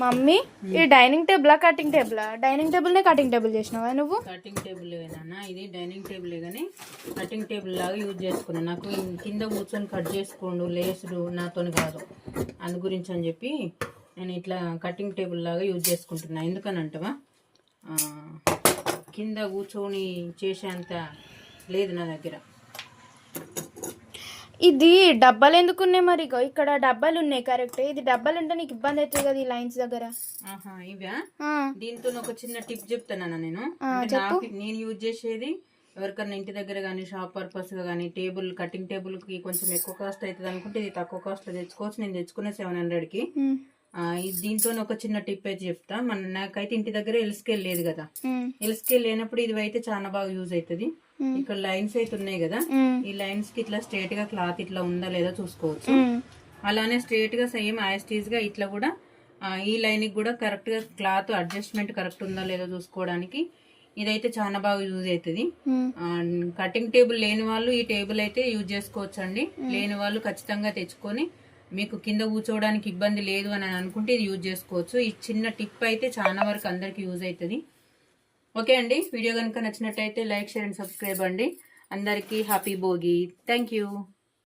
Mummy ఈ dining table cutting table dining table నే cutting table చేసినావా నువ్వు? కటింగ్ టేబుల్ ఏనా, ఇది డైనింగ్ టేబుల్ కానీ కటింగ్ టేబుల్ లాగా యూజ్ చేసుకున్నాను. నాకు కింద కూర్చొని కట్ చేసుకోండు లేసుడు నాతో కాదు, అందు గురించి అని చెప్పి నేను ఇట్లా కటింగ్ టేబుల్ లాగా యూజ్ చేసుకుంటున్నా. ఎందుకని అంటవా, కింద కూర్చొని చేసేంత లేదు నా దగ్గర. ఇది డబ్బాలు ఎందుకున్నాయి మరి? ఇక్కడ డబ్బాలు ఉన్నాయి కరెక్ట్. ఇది డబ్బాలు అంటే నీకు ఇబ్బంది అవుతుంది కదా ఈ లైన్స్ దగ్గర. ఇవా, దీంతో ఒక చిన్న టిప్ చెప్తానా నేను. నేను యూజ్ చేసేది ఎవరికన్నా ఇంటి దగ్గర కానీ షాప్ పర్పస్ గా కానీ టేబుల్ కటింగ్ టేబుల్ కి కొంచెం ఎక్కువ కాస్ట్ అవుతుంది అనుకుంటే ఇది తక్కువ కాస్ట్ లో తెచ్చుకోవచ్చు. నేను తెచ్చుకునే 700 కి. దీంతో ఒక చిన్న టిప్ అయితే చెప్తా. నాకైతే ఇంటి దగ్గర ఎల్స్కేల్ లేదు కదా, ఎల్స్కేల్ లేనప్పుడు ఇది అయితే చాలా బాగా యూజ్ అవుతుంది. ఇక్కడ లైన్స్ అయితే ఉన్నాయి కదా, ఈ లైన్స్ కి ఇట్లా స్ట్రేట్ గా క్లాత్ ఇట్లా ఉందా లేదా చూసుకోవచ్చు. అలానే స్ట్రేట్ గా సేమ్ యాస్టీజ్ గా ఇట్లా కూడా ఈ లైన్ కి కూడా కరెక్ట్ గా క్లాత్ అడ్జస్ట్మెంట్ కరెక్ట్ ఉందా లేదా చూసుకోవడానికి ఇదైతే చాలా బాగా యూజ్ అవుతుంది. కటింగ్ టేబుల్ లేని వాళ్ళు ఈ టేబుల్ అయితే యూజ్ చేసుకోవచ్చు అండి. లేని వాళ్ళు ఖచ్చితంగా తెచ్చుకొని మీకు కింద కూర్చోవడానికి ఇబ్బంది లేదు అని అనుకుంటే ఇది యూజ్ చేసుకోవచ్చు. ఈ చిన్న టిప్ అయితే చాలా వరకు అందరికి యూజ్ అవుతుంది. ఓకే అండి, వీడియో కనుక నచ్చినట్టయితే లైక్, షేర్ అండ్ సబ్స్క్రైబ్ అండి. అందరికీ హ్యాపీ భోగి. Thank you.